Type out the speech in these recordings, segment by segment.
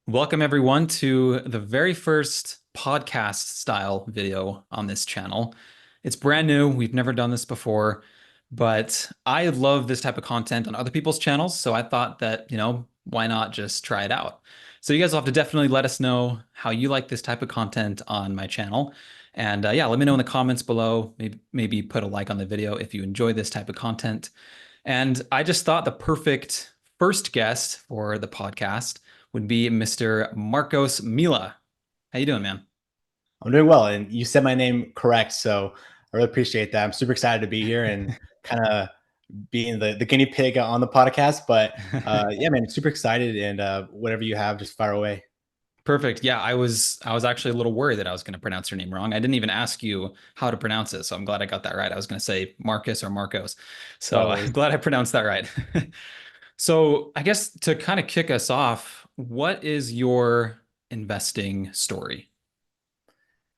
Welcome everyone to the very first podcast style video on this channel. It's brand new. We've never done this before, but I love this type of content on other people's channels. So I thought that, why not just try it out? So you guys will have to definitely let us know how you like this type of content on my channel. And yeah, let me know in the comments below. Maybe put a like on the video if you enjoy this type of content. And I just thought the perfect first guest for the podcast would be Mr. Marcos Mila. How you doing, man? I'm doing well, and you said my name correct, so I really appreciate that. I'm super excited to be here and kind of being the guinea pig on the podcast. But yeah, man, super excited, and whatever you have, just fire away. Perfect. Yeah, I was actually a little worried that I was going to pronounce your name wrong. I didn't even ask you how to pronounce it, so I'm glad I got that right. I was going to say Marcus or Marcos. So No I'm worries. glad I pronounced that right. So I guess to kind of kick us off, what is your investing story?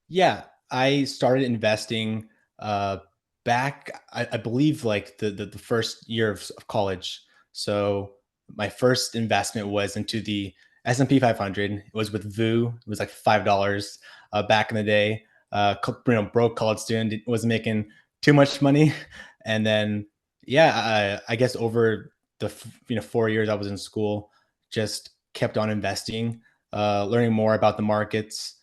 Yeah, I started investing uh, back, I believe, like the first year of college. So my first investment was into the S&P 500. It was with VOO. It was like $5 back in the day. Broke college student, wasn't making too much money, and then yeah, I guess over the 4 years I was in school, just kept on investing, learning more about the markets.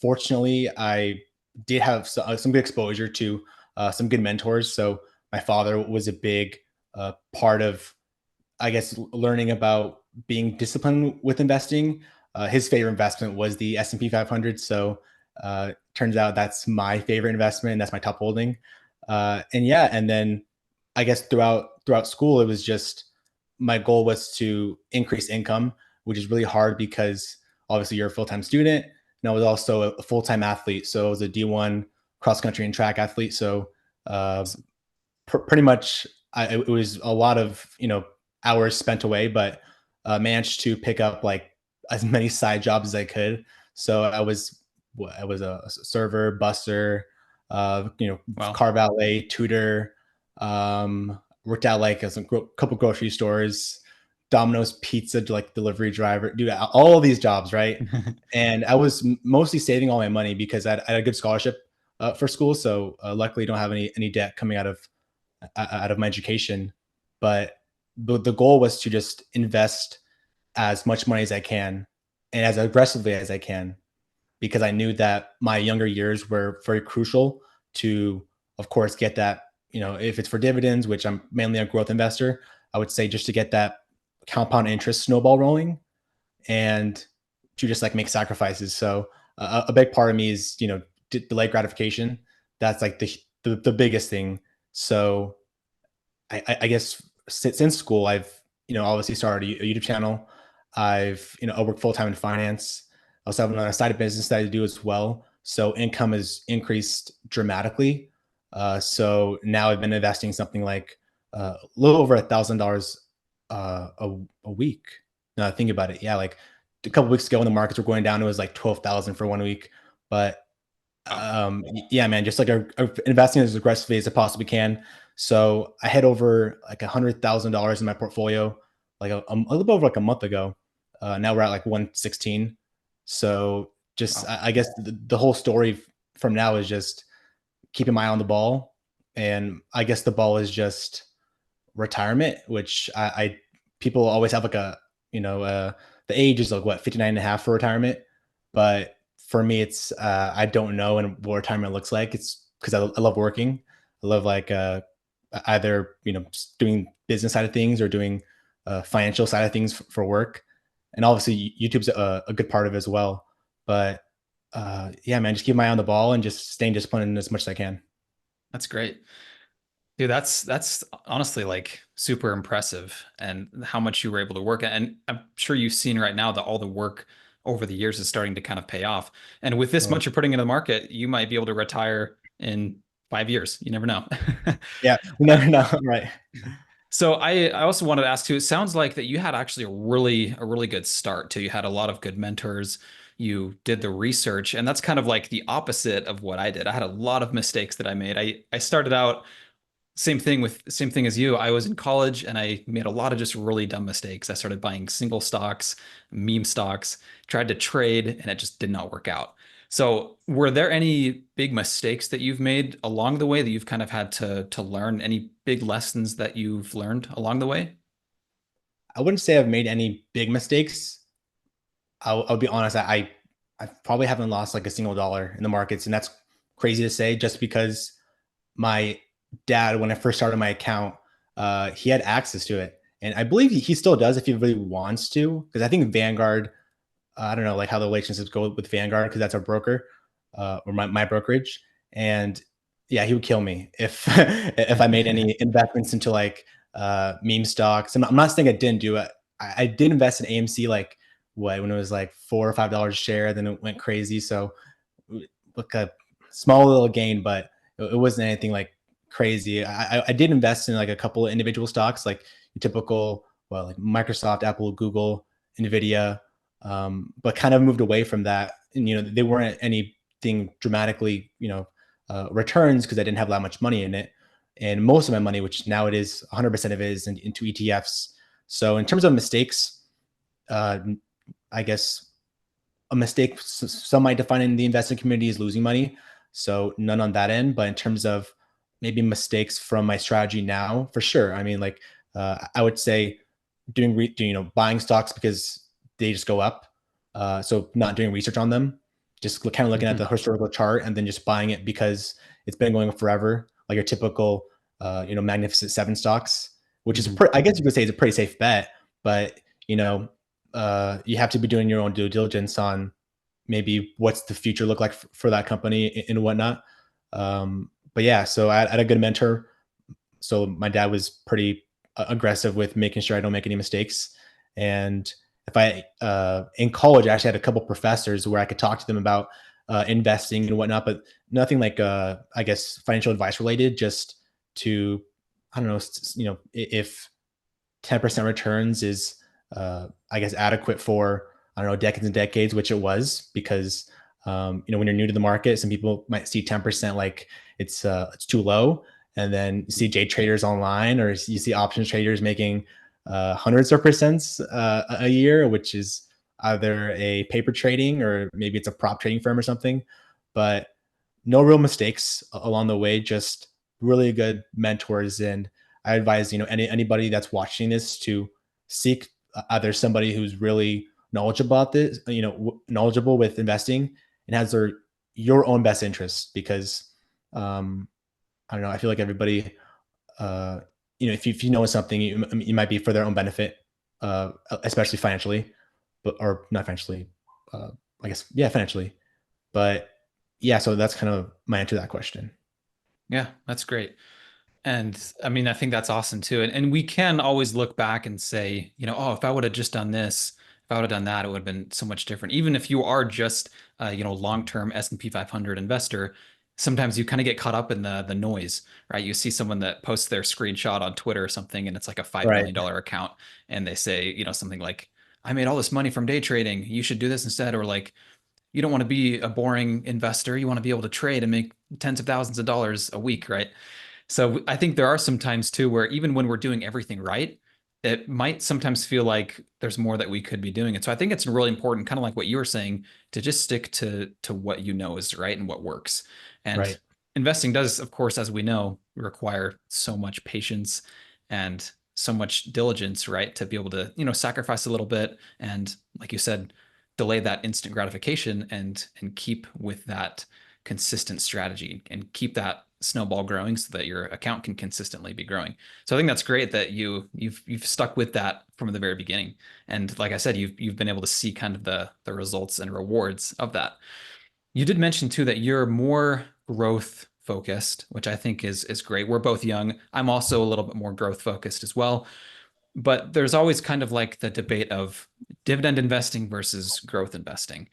Fortunately, I did have some good exposure to some good mentors. So my father was a big part of, I guess, learning about being disciplined with investing. His favorite investment was the S&P 500. So turns out that's my favorite investment, and that's my top holding. And yeah, and then I guess throughout school, it was just my goal was to increase income, which is really hard because obviously you're a full-time student. And I was also a full-time athlete. So I was a D1 cross country and track athlete. So uh, pretty much it was a lot of hours spent away, but managed to pick up like as many side jobs as I could. So I was a server, busser, Well, car valet, tutor. Worked out like a couple grocery stores, Domino's pizza, like delivery driver, dude, all these jobs, right? And I was mostly saving all my money because I had a good scholarship for school. So luckily, don't have any debt coming out of my education. But the goal was to just invest as much money as I can and as aggressively as I can, because I knew that my younger years were very crucial to, of course, get that. If it's for dividends, which I'm mainly a growth investor, I would say just to get that compound interest snowball rolling and to just like make sacrifices. So a big part of me is, delayed gratification. That's like the biggest thing. So I guess since school, I've obviously started a YouTube channel. I work full time in finance. I also have another side of business that I do as well. So income has increased dramatically. So now I've been investing something like a little over $1,000 a week. Now think about it, yeah, like a couple weeks ago when the markets were going down, it was like 12,000 for 1 week. But wow. yeah, man, just like investing as aggressively as I possibly can. So I had over like $100,000 in my portfolio, like a little bit over like a month ago. Now we're at like 116. So just Wow. I guess the whole story from now is just keeping my eye on the ball, and I guess the ball is just retirement, which I people always have like the age is like what 59 and a half for retirement, but for me it's I don't know and what retirement looks like. It's because I love working. I love like either doing business side of things or doing financial side of things for work, and obviously YouTube's a good part of it as well. But yeah, man, just keep my eye on the ball and just staying disciplined as much as I can. That's great. Dude, that's honestly like super impressive and how much you were able to work. And I'm sure you've seen right now that all the work over the years is starting to kind of pay off. And with this Well, much you're putting into the market, you might be able to retire in 5 years. You never know. yeah, we Uh, never know, right? so I also wanted to ask too, it sounds like that you had actually a really good start too. You had a lot of good mentors. You did the research, and that's kind of like the opposite of what I did. I had a lot of mistakes that I made. I started out same thing as you. I was in college and I made a lot of just really dumb mistakes. I started buying single stocks, meme stocks, tried to trade, and it just did not work out. So, were there any big mistakes that you've made along the way that you've kind of had to learn? Any big lessons that you've learned along the way? I wouldn't say I've made any big mistakes. I'll be honest. I probably haven't lost like a single dollar in the markets, and that's crazy to say. Just because my dad, when I first started my account, he had access to it, and I believe he still does if he really wants to. Because I think Vanguard, I don't know like how the relationships go with Vanguard because that's our broker, or my brokerage, and yeah, he would kill me if if I made any investments into like meme stocks. I'm not saying I didn't do it. I did invest in AMC like what when it was like $4 or $5 a share, then it went crazy. So like a small little gain, but it wasn't anything like crazy. I did invest in like a couple of individual stocks, like typical, well, like Microsoft, Apple, Google, Nvidia, but kind of moved away from that. And they weren't anything dramatically, returns because I didn't have that much money in it. And most of my money, which now it is 100% of it, is into ETFs. So in terms of mistakes, uh, I guess a mistake some might define in the investment community is losing money. So none on that end. But in terms of maybe mistakes from my strategy now, for sure. I mean, like I would say buying stocks because they just go up. So not doing research on them, just kind of looking at the Mhm. historical chart and then just buying it because it's been going forever, like your typical Magnificent Seven stocks, which is Mhm. I guess you could say is a pretty safe bet, but you know you have to be doing your own due diligence on maybe what's the future look like for that company and whatnot. But yeah, so I had a good mentor. So my dad was pretty aggressive with making sure I don't make any mistakes. And if I in college, I actually had a couple professors where I could talk to them about investing and whatnot, but nothing like I guess financial advice related. Just to I don't know, if 10% returns is I guess adequate for I don't know decades and decades, which it was because when you're new to the market, some people might see 10% like it's too low, and then you see day traders online or you see options traders making hundreds of percents a year, which is either a paper trading or maybe it's a prop trading firm or something. But no real mistakes along the way, just really good mentors. And I advise, anybody that's watching this to seek either somebody who's really knowledgeable about this, knowledgeable with investing and has your own best interests because, I don't know, I feel like everybody, uh, if you know something, you might be for their own benefit, especially financially, but, or not financially, uh, I guess, yeah, financially, but yeah, so that's kind of my answer to that question. Yeah, that's great. And I mean, I think that's awesome too. And we can always look back and say, oh, if I would have just done this, if I would have done that, it would have been so much different. Even if you are just, long-term S&P 500 investor, sometimes you kind of get caught up in the noise, right? You see someone that posts their screenshot on Twitter or something, and it's like a $5 Right. million account, and they say, something like, I made all this money from day trading. You should do this instead. Or like, you don't want to be a boring investor. You want to be able to trade and make tens of thousands of dollars a week, right? So I think there are some times too where even when we're doing everything right, it might sometimes feel like there's more that we could be doing. And so I think it's really important, kind of like what you were saying, to just stick to what you know is right and what works. And Right. investing does, of course, as we know, require so much patience and so much diligence, right? To be able to, sacrifice a little bit and, like you said, delay that instant gratification and keep with that consistent strategy and keep that snowball growing so that your account can consistently be growing. So I think that's great that you've stuck with that from the very beginning. And like I said, you've been able to see kind of the results and rewards of that. You did mention too that you're more growth focused, which I think is great. We're both young. I'm also a little bit more growth focused as well. But there's always kind of like the debate of dividend investing versus growth investing.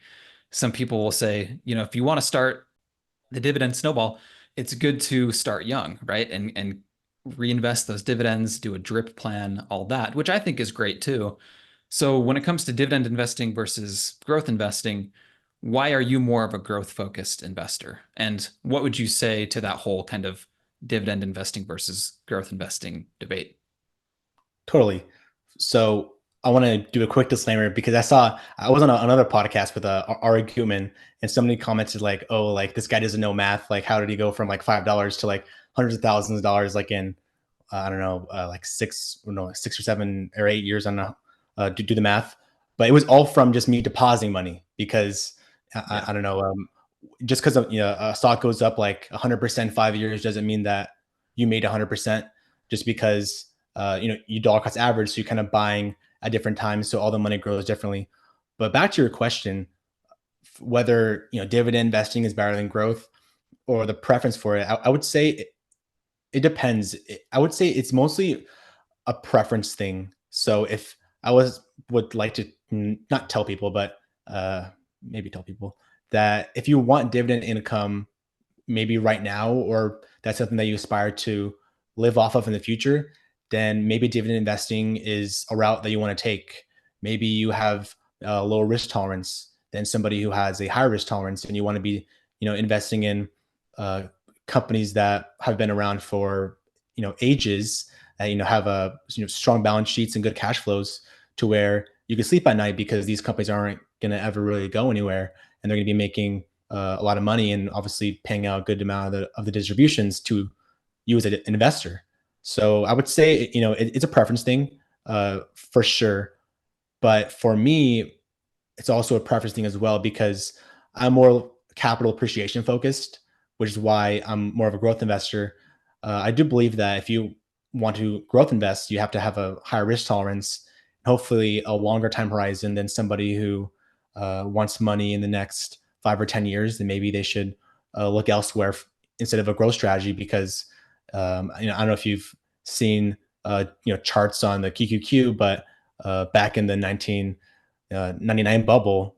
Some people will say, if you want to start the dividend snowball, it's good to start young, right? And reinvest those dividends, do a drip plan, all that, which I think is great too. So when it comes to dividend investing versus growth investing, why are you more of a growth focused investor? And what would you say to that whole kind of dividend investing versus growth investing debate. Totally. So I want to do a quick disclaimer because I was on another podcast with Ari Gutman, and somebody commented like, "Oh, like this guy doesn't know math. Like, how did he go from like $5 to like hundreds of thousands of dollars like in I don't know, like 6 or 7 or 8 years? I don't know. Do the math, but it was all from just me depositing money because Yeah. I don't know. Just because a stock goes up like 100% 5 years doesn't mean that you made 100%. Just because you dollar cost average, so you're kind of buying at different times, so all the money grows differently. But back to your question, whether dividend investing is better than growth or the preference for it, I would say it depends. I would say it's mostly a preference thing. So if I would like to not tell people, but maybe tell people that if you want dividend income, maybe right now, or that's something that you aspire to live off of in the future, then maybe dividend investing is a route that you want to take. Maybe you have a lower risk tolerance than somebody who has a higher risk tolerance, and you want to be, investing in uh, companies that have been around for ages, have a strong balance sheets and good cash flows to where you can sleep at night because these companies aren't going to ever really go anywhere, and they're going to be making a lot of money and obviously paying out a good amount of the distributions to you as an investor. So I would say, it's a preference thing, for sure. But for me, it's also a preference thing as well because I'm more capital appreciation focused, which is why I'm more of a growth investor. I do believe that if you want to growth invest, you have to have a higher risk tolerance, hopefully a longer time horizon than somebody who wants money in the next 5 or 10 years. Then maybe they should look elsewhere instead of a growth strategy because I don't know if you've seen charts on the QQQ, but back in the 1999 bubble,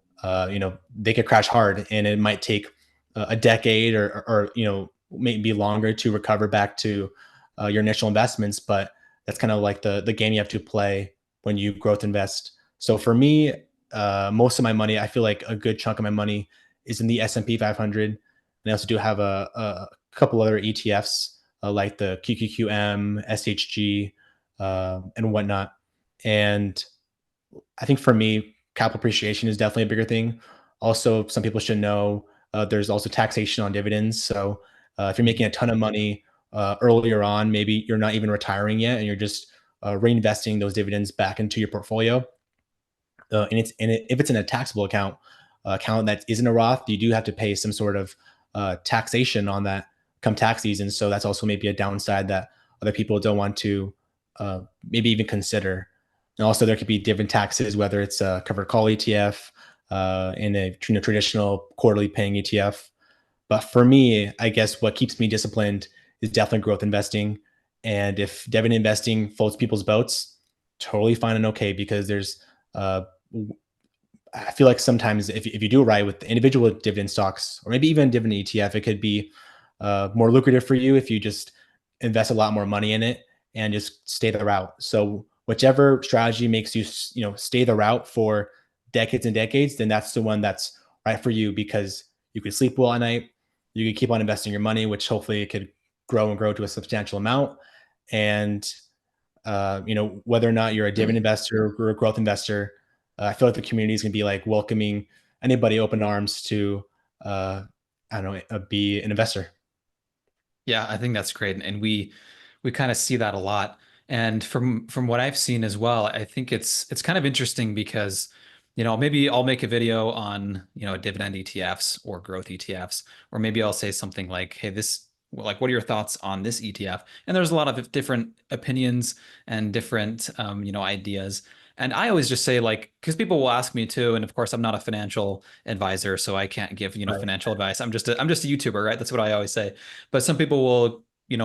they could crash hard, and it might take a decade or maybe longer to recover back to your initial investments. But that's kind of like the game you have to play when you growth invest. So for me, most of my money, I feel like a good chunk of my money is in the S&P 500. And I also do have a couple other ETFs like the QQQM, SCHG, and whatnot. And I think for me, capital appreciation is definitely a bigger thing. Also, some people should know there's also taxation on dividends. So if you're making a ton of money earlier on, maybe you're not even retiring yet, and you're just reinvesting those dividends back into your portfolio. If it's in a taxable account that isn't a Roth, you do have to pay some sort of taxation on that come tax season. So that's also maybe a downside that other people don't want to maybe even consider. And also, there could be different taxes, whether it's a covered call ETF in a traditional quarterly paying ETF. But for me, I guess what keeps me disciplined is definitely growth investing. And if dividend investing floats people's boats, totally fine and okay, because there's uh, I feel like sometimes if you do it right with individual dividend stocks or maybe even dividend ETF, it could be more lucrative for you if you just invest a lot more money in it and just stay the route. So whichever strategy makes you stay the route for decades and decades, then that's the one that's right for you because you could sleep well at night. You could keep on investing your money, which hopefully it could grow and grow to a substantial amount. And whether or not you're a dividend investor or a growth investor, I feel like the community is going to be like welcoming anybody open arms to, I don't know, be an investor. Yeah, I think that's great. And we kind of see that a lot. And from what I've seen as well, I think it's kind of interesting because, maybe I'll make a video on, dividend ETFs or growth ETFs, or maybe I'll say something like, hey, like, what are your thoughts on this ETF? And there's a lot of different opinions and different, ideas. And I always just say, like, because people will ask me too, and of course I'm not a financial advisor, so I can't give, Right. financial advice. I'm just a YouTuber, right? That's what I always say. But some people will,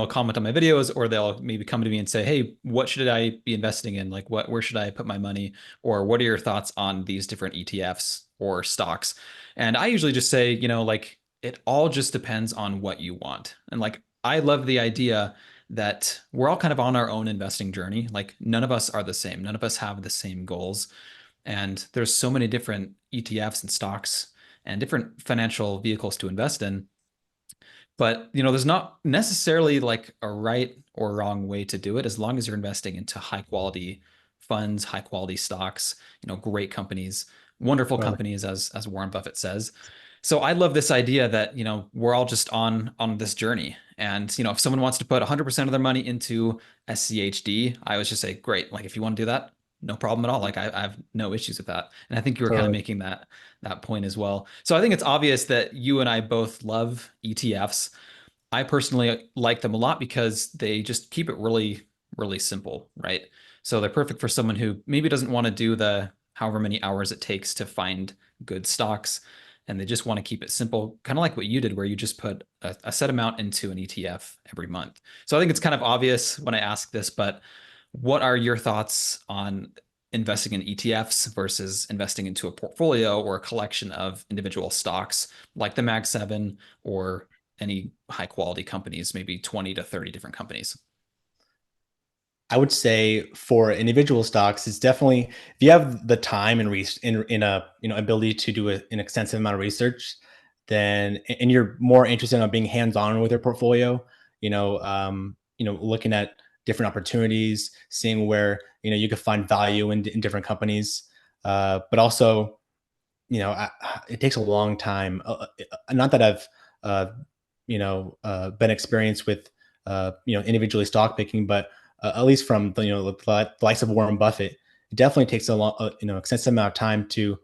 comment on my videos, or they'll maybe come to me and say, hey, what should I be investing in? Like, where should I put my money? Or what are your thoughts on these different ETFs or stocks? And I usually just say, like, it all just depends on what you want. And like, I love the idea that we're all kind of on our own investing journey. Like, none of us are the same. None of us have the same goals. And there's so many different ETFs and stocks and different financial vehicles to invest in. But, you know, there's not necessarily like a right or wrong way to do it as long as you're investing into high quality funds, high quality stocks, you know, great companies, wonderful Totally. companies as Warren Buffett says. So I love this idea that, you know, we're all just on this journey. And, you know, if someone wants to put 100% of their money into SCHD, I always just say, great. Like if you want to do that, no problem at all. Like I have no issues with that. And I think you were kind of Totally. making that point as well. So I think it's obvious that you and I both love ETFs. I personally like them a lot because they just keep it really, really simple, right? So they're perfect for someone who maybe doesn't want to do the however many hours it takes to find good stocks. And they just want to keep it simple, kind of like what you did, where you just put a set amount into an ETF every month. So I think it's kind of obvious when I ask this, but what are your thoughts on investing in ETFs versus investing into a portfolio or a collection of individual stocks like the Mag 7 or any high quality companies, maybe 20 to 30 different companies? I would say for individual stocks, it's definitely if you have the time and in a ability to do an extensive amount of research, then and you're more interested in being hands on with your portfolio, looking at different opportunities, seeing where you can find value in different companies, but also it takes a long time. Not that I've been experienced with individually stock picking, but at least from the likes of Warren Buffett, it definitely takes a long, extensive amount of time to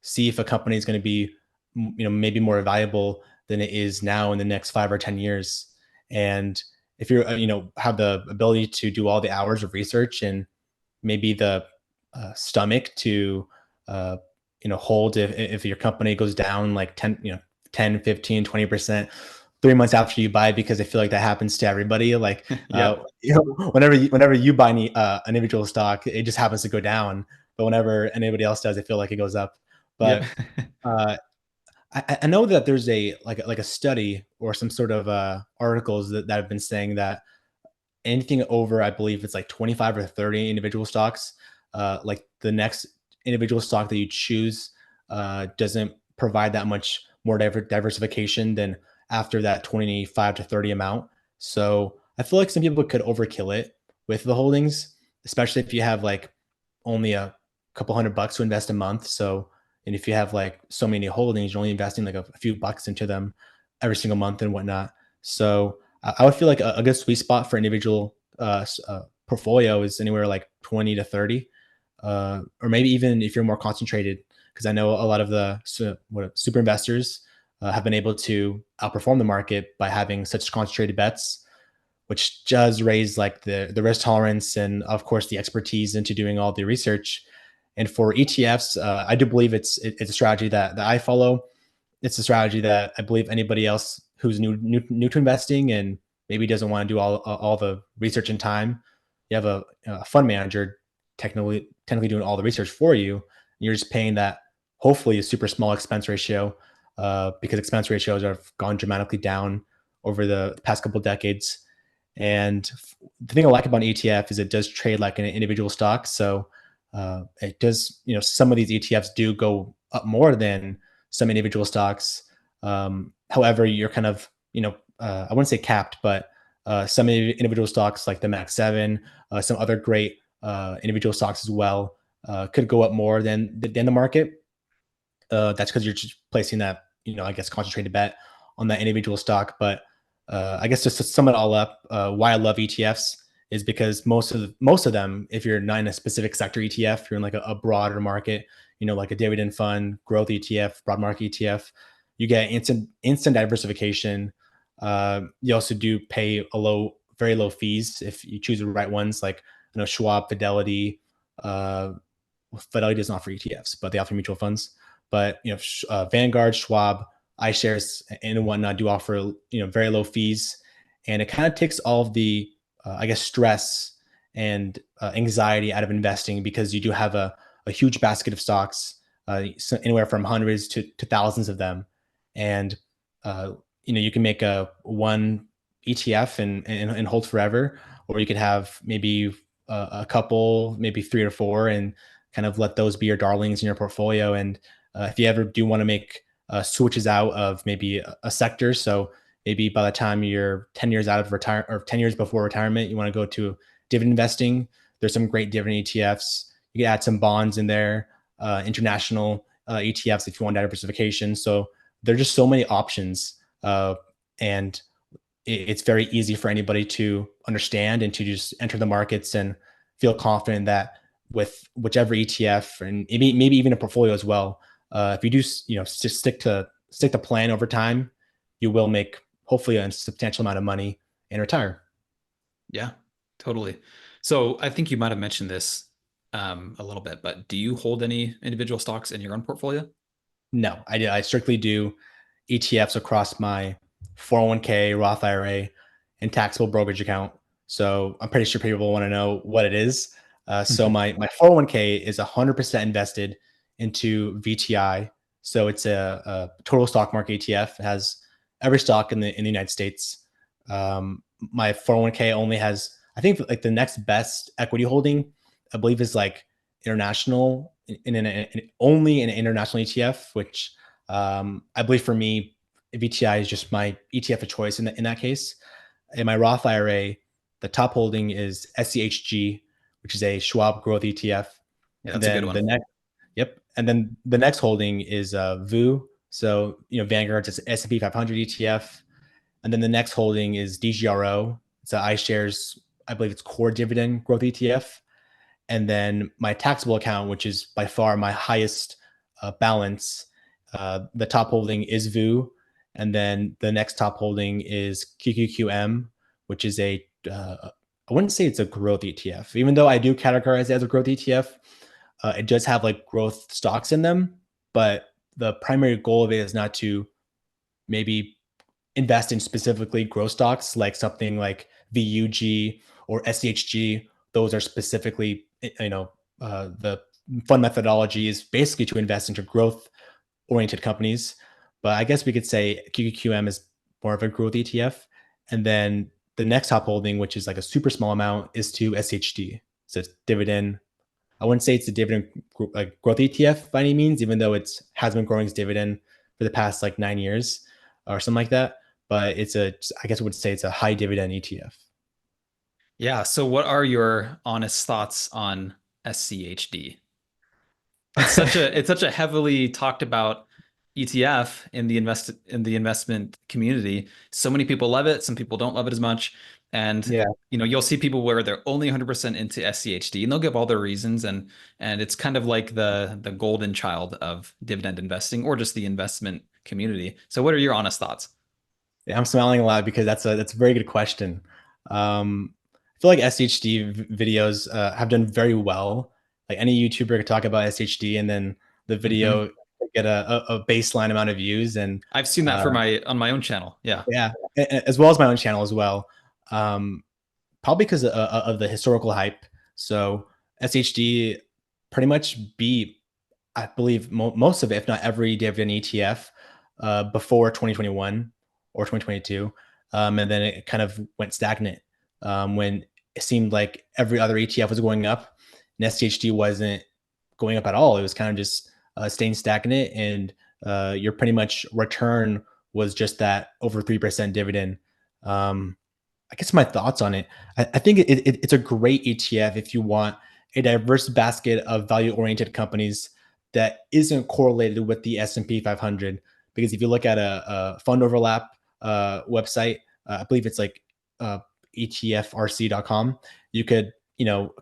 see if a company is going to be, maybe more valuable than it is now in the next 5 or 10 years. And if you're, have the ability to do all the hours of research and maybe the stomach to, hold if your company goes down like 10, 10, 15, 20%, 3 months after you buy, because I feel like that happens to everybody. Like, Yep. whenever you buy an individual stock, it just happens to go down. But whenever anybody else does, I feel like it goes up. Yep. But uh, I know that there's a study or some sort of articles that have been saying that anything over, I believe it's like 25 or 30 individual stocks, like the next individual stock that you choose doesn't provide that much more diversification than after that 25 to 30 amount. So I feel like some people could overkill it with the holdings, especially if you have like only a couple $100 to invest a month. So, and if you have like so many holdings, you're only investing like a few bucks into them every single month and whatnot. So I would feel like a good sweet spot for individual portfolio is anywhere like 20 to 30, or maybe even if you're more concentrated, because I know a lot of the super investors have been able to outperform the market by having such concentrated bets, which does raise like the risk tolerance and of course the expertise into doing all the research. And for ETFs, I do believe it's a strategy that I follow. It's a strategy that I believe anybody else who's new to investing and maybe doesn't want to do all the research in time. You have a fund manager technically doing all the research for you. And you're just paying that hopefully a super small expense ratio, because expense ratios have gone dramatically down over the past couple of decades. And the thing I like about an ETF is it does trade like an individual stock. So it does, some of these ETFs do go up more than some individual stocks. However, you're kind of, I wouldn't say capped, but some individual stocks like the Max 7, some other great individual stocks as well, could go up more than the market. That's because you're just placing that, I guess, concentrated bet on that individual stock. But I guess just to sum it all up, why I love ETFs is because most of them, if you're not in a specific sector ETF, you're in like a broader market, like a dividend fund, growth ETF, broad market ETF, you get instant diversification. You also do pay very low fees if you choose the right ones, like Schwab, Fidelity. Fidelity doesn't offer ETFs, but they offer mutual funds. But Vanguard, Schwab, iShares, and whatnot do offer very low fees, and it kind of takes all of the I guess stress and anxiety out of investing, because you do have a huge basket of stocks, so anywhere from hundreds to thousands of them, and you can make a one ETF and hold forever, or you could have maybe a couple, maybe three or four, and kind of let those be your darlings in your portfolio. And if you ever do want to make switches out of maybe a sector, so maybe by the time you're 10 years out of retire or 10 years before retirement, you want to go to dividend investing. There's some great dividend ETFs. You can add some bonds in there, international ETFs if you want diversification. So there's just so many options, and it's very easy for anybody to understand and to just enter the markets and feel confident that with whichever ETF and maybe even a portfolio as well, if you do just stick to plan over time, you will make hopefully a substantial amount of money and retire. Yeah, totally. So I think you might have mentioned this a little bit, but do you hold any individual stocks in your own portfolio? No, I strictly do ETFs across my 401k, Roth IRA, and taxable brokerage account. So I'm pretty sure people want to know what it is. So my 401k is 100% invested into VTI. So it's a total stock market ETF. It has every stock in the United States. My 401k only has, I think, like the next best equity holding, I believe, is like international only an international ETF, which I believe for me, VTI is just my ETF of choice in that case. In my Roth IRA, the top holding is SCHG, which is a Schwab growth ETF. Yeah, And that's a good then one. and then the next holding is VOO. So, Vanguard's S&P 500 ETF. And then the next holding is DGRO. It's a iShares, I believe it's core dividend growth ETF. And then my taxable account, which is by far my highest balance, the top holding is VOO, and then the next top holding is QQQM, which is I wouldn't say it's a growth ETF, even though I do categorize it as a growth ETF. It does have like growth stocks in them, but the primary goal of it is not to maybe invest in specifically growth stocks like something like VUG or SCHG. Those are specifically, the fund methodology is basically to invest into growth oriented companies. But I guess we could say QQQM is more of a growth ETF. And then the next top holding, which is like a super small amount, is to SHD. So it's dividend. I wouldn't say it's a dividend like growth ETF by any means, even though it has been growing its dividend for the past like 9 years or something like that. But I guess I would say it's a high dividend ETF. Yeah, so what are your honest thoughts on SCHD? It's such a heavily talked about ETF in the investment community. So many people love it, some people don't love it as much. And Yeah. you'll see people where they're only 100% into SCHD and they'll give all their reasons, and it's kind of like the golden child of dividend investing or just the investment community. So what are your honest thoughts? Yeah, I'm smiling a lot because that's a very good question. I feel like SHD videos have done very well. Like any YouTuber could talk about SHD, and then the Mhm. video get a baseline amount of views, and I've seen that uh, for my on my own channel. Yeah. yeah, as well as my own channel as well. Um, Probably because of the historical hype. So SHD pretty much beat, I believe, most of it, if not every dividend ETF before 2021 or 2022. And then it kind of went stagnant when it seemed like every other ETF was going up and SHD wasn't going up at all. It was kind of just staying stagnant, and your pretty much return was just that over 3% dividend. Um, I guess my thoughts on it. I think it's a great ETF if you want a diverse basket of value-oriented companies that isn't correlated with the S&P 500. Because if you look at a fund overlap website, I believe it's like etfrc.com, you could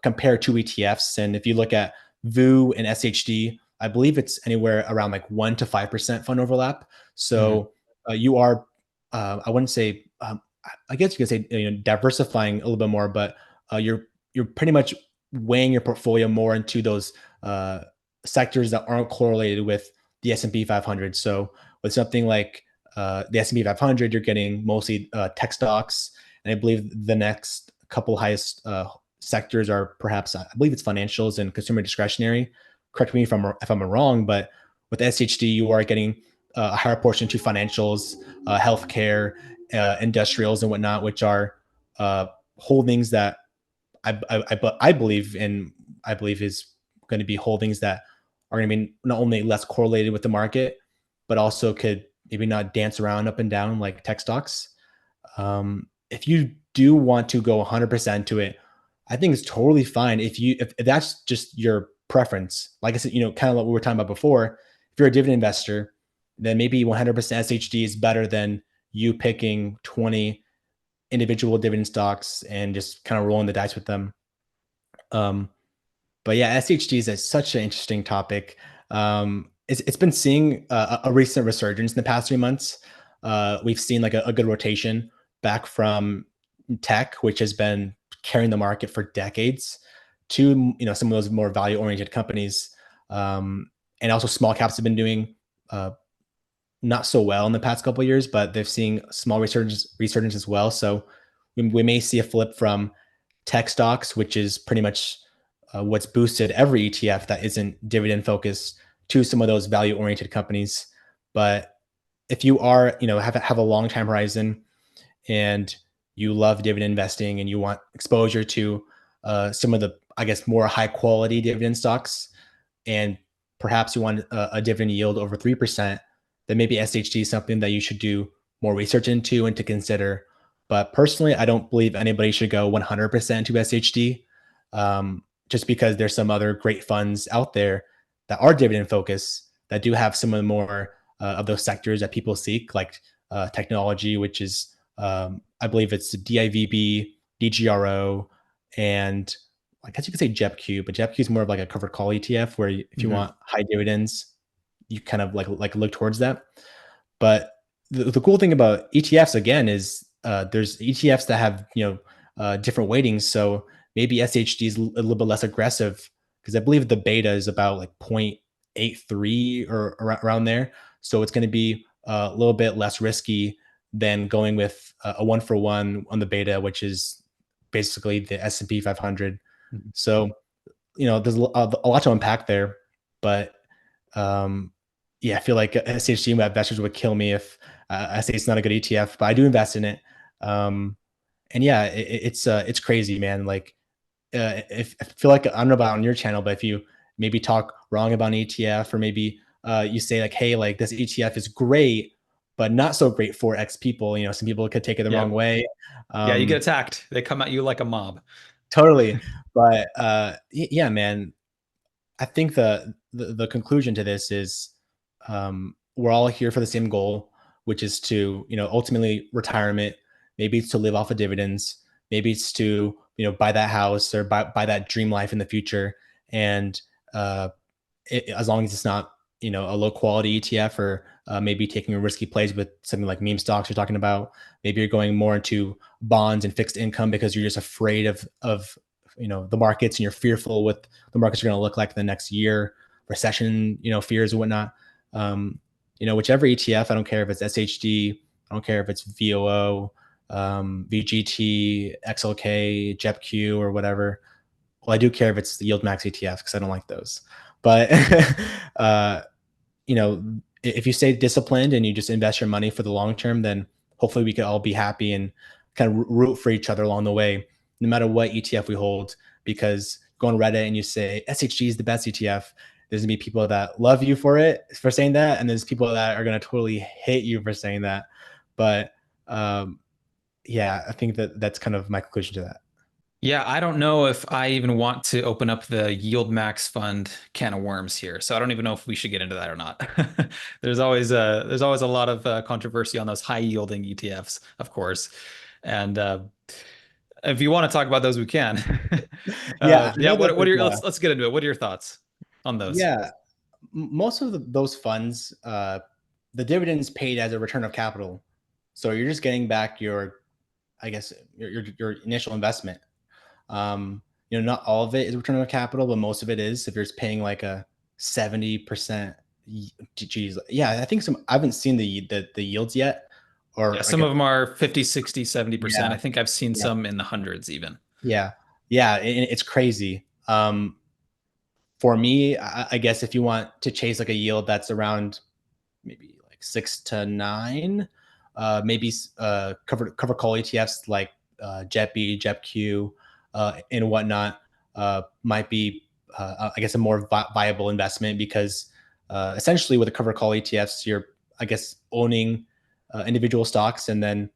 compare two ETFs, and if you look at VOO and SHD, I believe it's anywhere around like 1 to 5% fund overlap. Mhm. So you are, I wouldn't say I guess you could say diversifying a little bit more, but you're pretty much weighing your portfolio more into those sectors that aren't correlated with the S&P 500. So with something like the S&P 500, you're getting mostly tech stocks, and I believe the next couple highest sectors are perhaps I believe it's financials and consumer discretionary. Correct me if I'm wrong, but with SHD you are getting a higher portion to financials, healthcare, industrials and whatnot, which are uh, holdings that I believe in. I believe is going to be holdings that are going to be not only less correlated with the market, but also could maybe not dance around up and down like tech stocks. If you do want to go 100% to it, I think it's totally fine if that's just your preference. Like I said, kind of what we were talking about before. If you're a dividend investor, then maybe 100% SHD is better than you picking 20 individual dividend stocks and just kind of rolling the dice with them. Um, but yeah, SHD is such an interesting topic. It's been seeing a recent resurgence in the past 3 months. We've seen like a good rotation back from tech, which has been carrying the market for decades, to some of those more value oriented companies. And also small caps have been doing not so well in the past couple of years, but they've seen small resurgence as well. So we may see a flip from tech stocks, which is pretty much what's boosted every ETF that isn't dividend focused, to some of those value oriented companies. But if you are, have a long time horizon and you love dividend investing and you want exposure to some of the, I guess, more high quality dividend stocks, and perhaps you want a dividend yield over 3%, then maybe SHG is something that you should do more research into and to consider. But personally, I don't believe anybody should go 100% to SHD, just because there's some other great funds out there that are dividend focused that do have some of the more of those sectors that people seek, like technology, which is, I believe it's DIVB, DGRO, and I guess you could say JEPQ, but JEPQ is more of like a covered call ETF where if you want high dividends, you kind of like look towards that. But the cool thing about ETFs again is there's ETFs that have different weightings. So maybe SHD is a little bit less aggressive because I believe the beta is about like 0.83 or around there. So it's going to be a little bit less risky than going with a 1-for-1 on the beta, which is basically the S&P 500. So, there's a lot to unpack there, but yeah, I feel like SHG investors would kill me if I say it's not a good ETF, but I do invest in it. And yeah, it's crazy, man. Like, if I feel like I don't know about on your channel, but if you maybe talk wrong about an ETF, or maybe you say like, hey, like this ETF is great, but not so great for X people. Some people could take it the wrong way. Yeah, you get attacked. They come at you like a mob. Totally. But yeah, man, I think the conclusion to this is we're all here for the same goal, which is to, ultimately retirement. Maybe it's to live off of dividends. Maybe it's to, buy that house or buy that dream life in the future. And as long as it's not, a low quality ETF, or maybe taking a risky plays with something like meme stocks you're talking about. Maybe you're going more into bonds and fixed income because you're just afraid of the markets, and you're fearful what the markets are going to look like the next year, recession, fears and whatnot. Whichever ETF, I don't care if it's SHD, I don't care if it's VOO, VGT, XLK, JEPQ, or whatever. Well, I do care if it's the Yield Max ETF because I don't like those. But if you stay disciplined and you just invest your money for the long term, then hopefully we could all be happy and kind of root for each other along the way, no matter what ETF we hold. Because go on Reddit and you say SHG is the best ETF, there's gonna be people that love you for saying that, and there's people that are gonna totally hate you for saying that. But yeah, I think that's kind of my conclusion to that. Yeah, I don't know if I even want to open up the Yield Max Fund can of worms here. So I don't even know if we should get into that or not. There's always a lot of controversy on those high yielding ETFs, of course. And if you want to talk about those, we can. Yeah, I Yeah, know that what are your let's get into it. What are your thoughts on those? yeah, most of those funds, the dividends paid as a return of capital. So you're just getting back I guess, your initial investment. Not all of it is return on capital, but most of it is. If you're just paying like a 70%, geez, yeah, I think I haven't seen the yields yet, or Yeah, like some of them are 50, 60, 70%. yeah, I think I've seen yeah, some in the hundreds even. yeah, yeah, it's crazy. For me, I guess if you want to chase like a yield that's around maybe like 6 to 9, maybe cover call ETFs like JEPB, JEPQ, and whatnot might be, I guess, a more viable investment, because essentially with the cover call ETFs, you're I guess, owning individual stocks, and then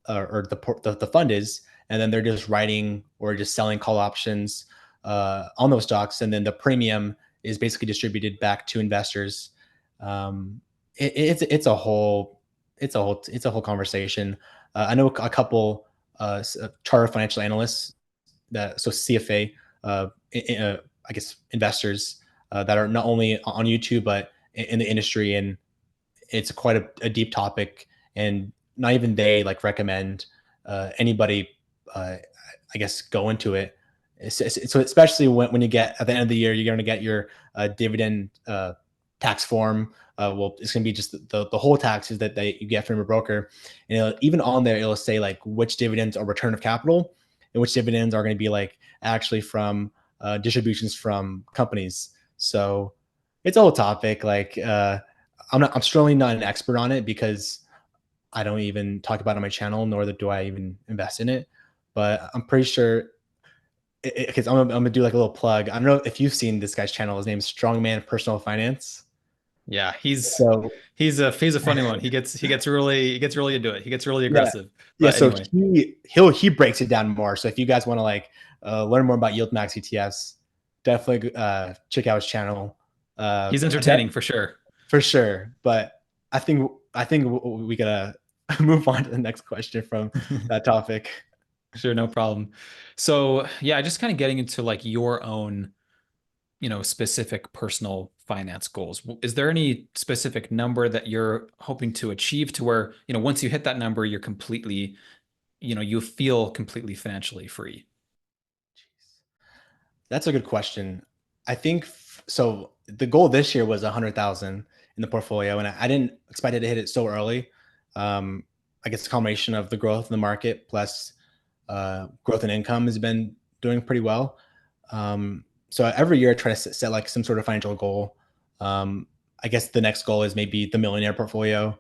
or the fund is, and then they're just writing or just selling call options on those stocks, and then the premium is basically distributed back to investors. Um, it's a whole conversation. I know a couple chartered financial analysts, that so CFA, I guess investors that are not only on YouTube but in the industry, and it's quite a deep topic, and not even they like recommend anybody, I guess, go into it. So especially when you get at the end of the year, you're going to get your dividend tax form. Well, it's going to be just the whole taxes that you get from a broker, and even on there it'll say like which dividends are return of capital and which dividends are going to be like actually from distributions from companies. So it's a whole topic. Like I'm certainly not an expert on it because I don't even talk about it on my channel, nor do I even invest in it. But I'm pretty sure, because I'm gonna do like a little plug. I don't know if you've seen this guy's channel. His name's Strongman Personal Finance. Yeah, So he's a funny one. He gets really into it. He gets really yeah, aggressive. yeah. But So anyway, he breaks it down more. So if you guys want to like learn more about yield max ETFs, definitely check out his channel. he's That entertaining for sure. for sure. But I think we gotta move on to the next question from that topic. Sure, no problem. So yeah, just kind of getting into like your own, specific personal finance goals. Is there any specific number that you're hoping to achieve to where, once you hit that number, you're completely, you feel completely financially free? That's a good question. I think so. The goal this year was 100,000 in the portfolio, and I didn't expect it to hit it so early. Um, I guess a combination of the growth in the market plus growth in income has been doing pretty well. So every year I try to set like some sort of financial goal. I guess the next goal is maybe the millionaire portfolio,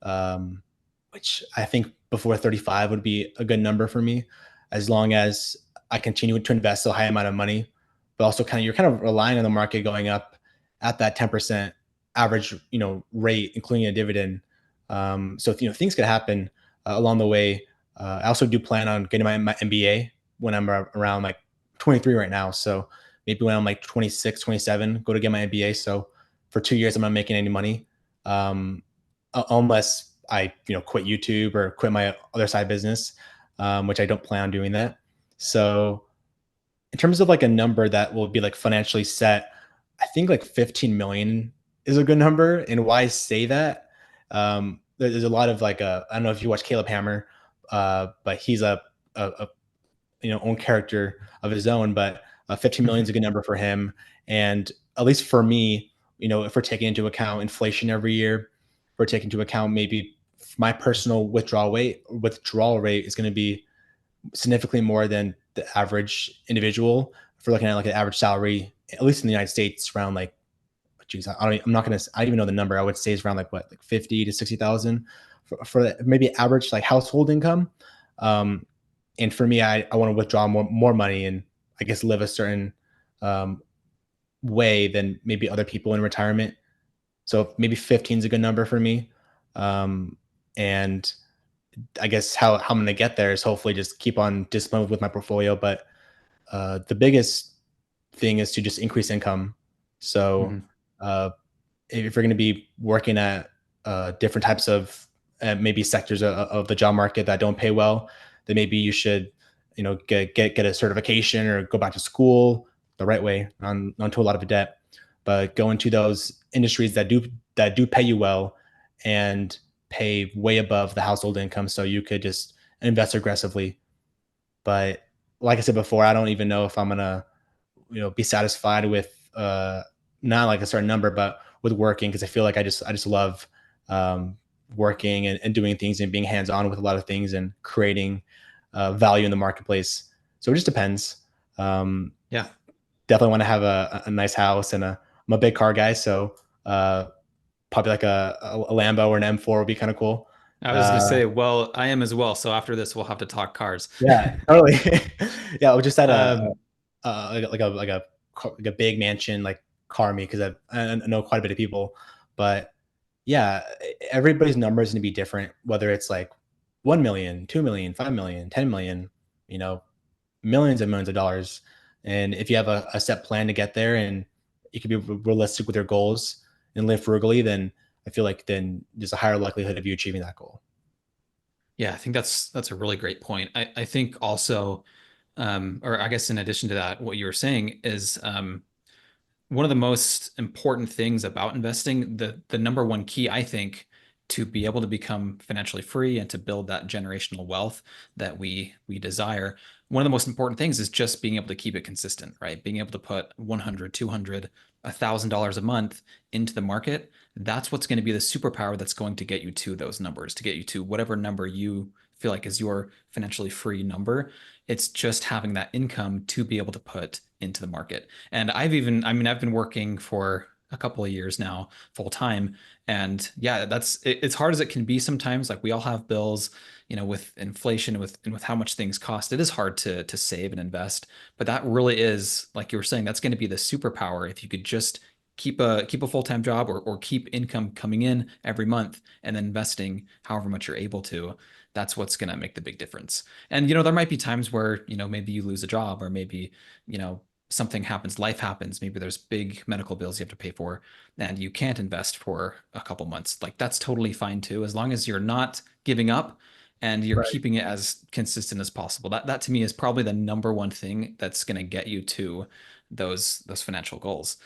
um, which I think before 35 would be a good number for me, as long as I continue to invest a high amount of money, but also you're kind of relying on the market going up at that 10% average, rate, including a dividend. So things could happen along the way. I also do plan on getting my MBA when I'm around like 23 right now. So maybe when I'm like 26, 27, go to get my MBA. So for 2 years, I'm not making any money, unless I quit YouTube or quit my other side business, which I don't plan on doing that. So in terms of like a number that will be like financially set, I think like 15 million is a good number. And why I say that? There's a lot of like I don't know if you watch Caleb Hammer, but he's a own character of his own. But 15 million is a good number for him, and at least for me, if we're taking into account inflation every year, if we're taking into account maybe my personal withdrawal rate is going to be significantly more than the average individual. If we're looking at like an average salary, at least in the United States, around like, geez, I'm not gonna, I don't even know the number. I would say it's around like what, like 50 to 60,000 for maybe average like household income. Um, and for me, I want to withdraw more money and I guess live a certain um, way than maybe other people in retirement. So maybe 15 is a good number for me. And I guess how I'm going to get there is hopefully just keep on discipline with my portfolio. But the biggest thing is to just increase income. So Mhm. uh, if you're going to be working at different types of maybe sectors of the job market that don't pay well, then maybe you should, get a certification or go back to school the right way onto a lot of debt, but go into those industries that do pay you well and pay way above the household income, so you could just invest aggressively. But like I said before, I don't even know if I'm gonna be satisfied with not like a certain number, but with working, because I feel like I just love um, working and doing things and being hands on with a lot of things and creating value in the marketplace. So it just depends. Um, Yeah. Definitely want to have a nice house, and I'm a big car guy, so uh, probably like a Lambo or an M4 would be kind of cool. I was Uh, gonna say, well, I am as well. So after this, we'll have to talk cars. yeah, totally. Yeah, we just had Um, like a big mansion like car me, because I know quite a bit of people. But yeah, everybody's number is going to be different, whether it's like 1 million, 2 million, 5 million, 10 million, you know, millions and millions of dollars. And if you have a set plan to get there and you can be realistic with your goals and live frugally, then I feel like then there's a higher likelihood of you achieving that goal. Yeah, I think that's a really great point. I think also, or I guess in addition to that, what you were saying is one of the most important things about investing, the number one key, I think, to be able to become financially free and to build that generational wealth that we desire, one of the most important things is just being able to keep it consistent, right? Being able to put 100, 200, $1,000 a month into the market. That's what's going to be the superpower that's going to get you to those numbers, to get you to whatever number you feel like is your financially free number. It's just having that income to be able to put into the market. And I've been working for a couple of years now full time. And yeah, it's hard as it can be sometimes. Like we all have bills, with inflation and with how much things cost, it is hard to save and invest. But that really is, like you were saying, that's going to be the superpower. If you could just keep a full-time job or keep income coming in every month and then investing however much you're able to, that's what's going to make the big difference. And there might be times where, maybe you lose a job or maybe, something happens, life happens, maybe there's big medical bills you have to pay for and you can't invest for a couple months. Like that's totally fine too, as long as you're not giving up and you're Right. keeping it as consistent as possible. That to me is probably the number one thing that's going to get you to those financial goals.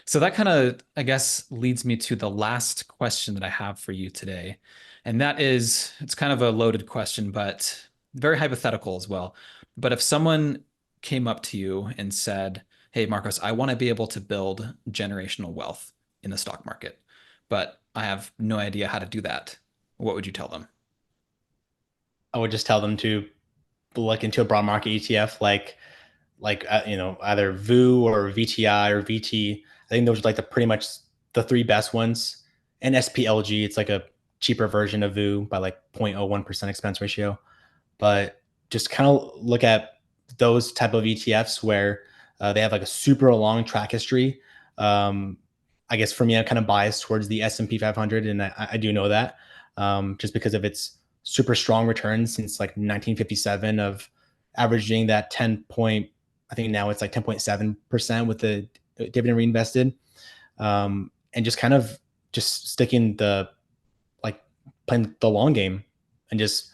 So that kind of, I guess, leads me to the last question that I have for you today. And that is, it's kind of a loaded question, but very hypothetical as well. But if someone came up to you and said, "Hey, Marcos, I want to be able to build generational wealth in the stock market, but I have no idea how to do that," what would you tell them? I would just tell them to look into a broad market ETF either VOO or VTI or VT. I think those are like the pretty much the three best ones. And SPLG, it's like a cheaper version of VOO by like 0.01% expense ratio. But just kind of look at those type of ETFs where they have like a super long track history. Um, I guess for me, I'm kind of biased towards the S&P 500, and I do know that just because of its super strong returns since like 1957 of averaging that 10 point, I think now it's like 10.7% with the dividend reinvested, and just kind of just sticking the like playing the long game and just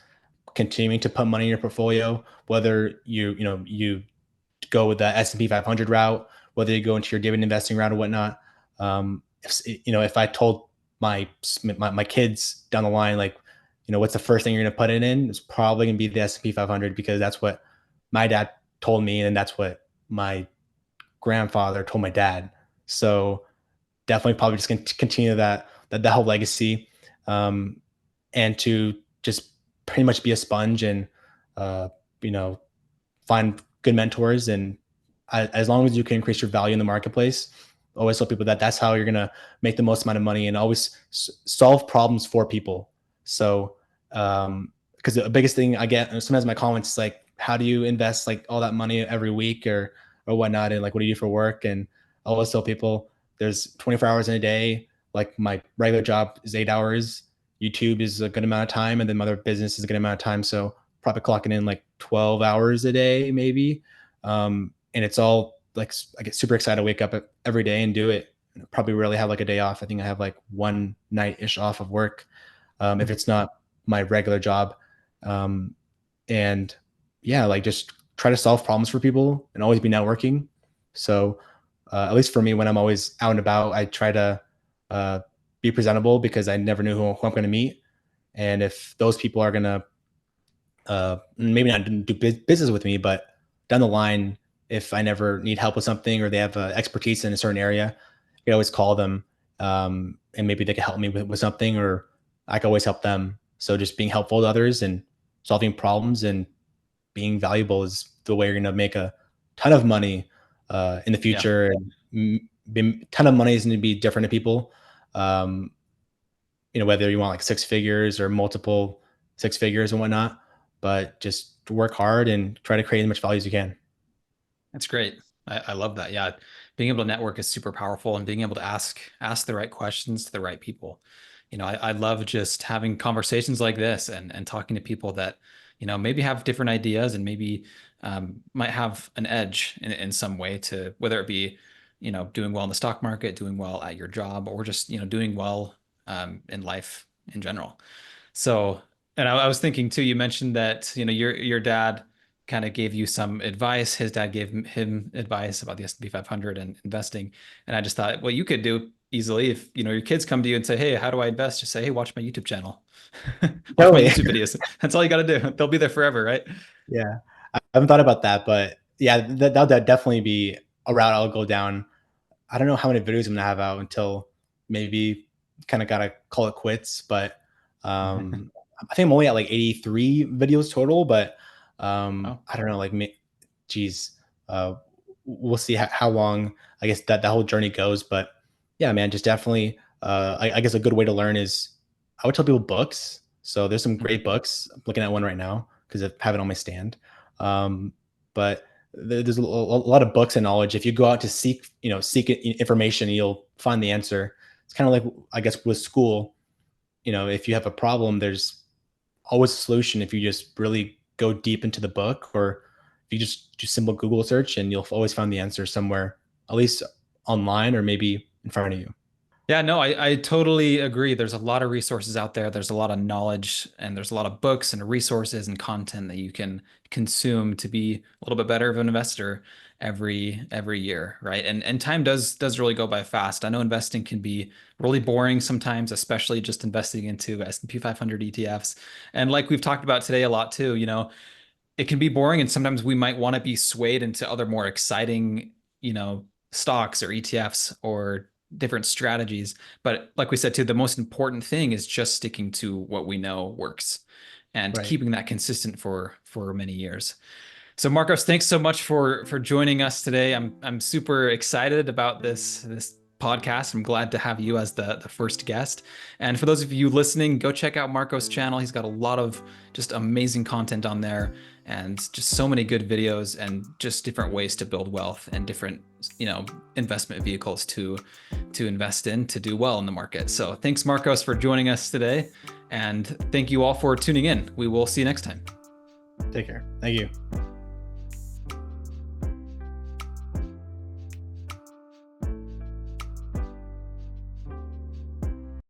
continuing to put money in your portfolio, whether you go with the S&P 500 route, whether you go into your dividend investing route or whatnot. If I told my kids down the line, like, what's the first thing you're going to put it in? It's probably going to be the S&P 500 because that's what my dad told me, and that's what my grandfather told my dad. So definitely probably just going to continue that whole legacy, and to just pretty much be a sponge and uh, you know find good mentors. And as long as you can increase your value in the marketplace, always tell people that that's how you're going to make the most amount of money, and always solve problems for people. So because the biggest thing I get sometimes in my comments is like, how do you invest like all that money every week or whatnot, and like what do you do for work? And I always tell people there's 24 hours in a day. Like my regular job is 8 hours. YouTube is a good amount of time, and then my other business is a good amount of time. So probably clocking in like 12 hours a day, maybe. And it's all like, I get super excited to wake up every day and do it. Probably rarely have like a day off. I think I have like one night ish off of work, if it's not my regular job. Um, and yeah, like just try to solve problems for people and always be networking. So at least for me, when I'm always out and about, I try to uh, be presentable because I never know who I'm going to meet. And if those people are going to maybe not do business with me, but down the line, if I never need help with something or they have expertise in a certain area, I can always call them, and maybe they can help me with something, or I can always help them. So just being helpful to others and solving problems and being valuable is the way you're going to make a ton of money in the Yeah. future. And ton of money is going to be different to people. Um, whether you want like six figures or multiple six figures and whatnot, but just work hard and try to create as much value as you can. That's great. I love that. Yeah. Being able to network is super powerful and being able to ask the right questions to the right people. I love just having conversations like this and talking to people that, maybe have different ideas and maybe might have an edge in some way to whether it be, doing well in the stock market, doing well at your job, or just, doing well in life in general. So, and I was thinking too, you mentioned that, your dad kind of gave you some advice. His dad gave him advice about the S&P 500 and investing. And I just thought, well, you could do easily if, your kids come to you and say, "Hey, how do I invest?" Just say, "Hey, watch my YouTube channel." Watch my Totally. YouTube videos. That's all you got to do. They'll be there forever, right? Yeah. I haven't thought about that, but yeah, that'll definitely be a route I'll go down. I don't know how many videos I'm gonna have out until maybe kind of gotta call it quits. But I think I'm only at like 83 videos total. But Oh. I don't know, like geez, uh, we'll see how long I guess that whole journey goes. But yeah, man, just definitely. I guess a good way to learn is I would tell people books. So there's some great books. I'm looking at one right now because I have it on my stand. Um, but there's a lot of books and knowledge. If you go out to seek information, you'll find the answer. It's kind of like, I guess, with school. If you have a problem, there's always a solution if you just really go deep into the book, or if you just do simple Google search, and you'll always find the answer somewhere, at least online or maybe in front of you. Yeah, no, I totally agree. There's a lot of resources out there. There's a lot of knowledge and there's a lot of books and resources and content that you can consume to be a little bit better of an investor every year, right? And time does really go by fast. I know investing can be really boring sometimes, especially just investing into S&P 500 ETFs. And like we've talked about today a lot too, it can be boring and sometimes we might want to be swayed into other more exciting, stocks or ETFs or different strategies. But like we said too, the most important thing is just sticking to what we know works and Right. keeping that consistent for many years. So Marcos, thanks so much for joining us today. I'm super excited about this podcast. I'm glad to have you as the first guest. And for those of you listening, go check out Marcos' channel. He's got a lot of just amazing content on there and just so many good videos and just different ways to build wealth and different, investment vehicles to invest in to do well in the market. So thanks, Marcos, for joining us today. And thank you all for tuning in. We will see you next time. Take care. Thank you.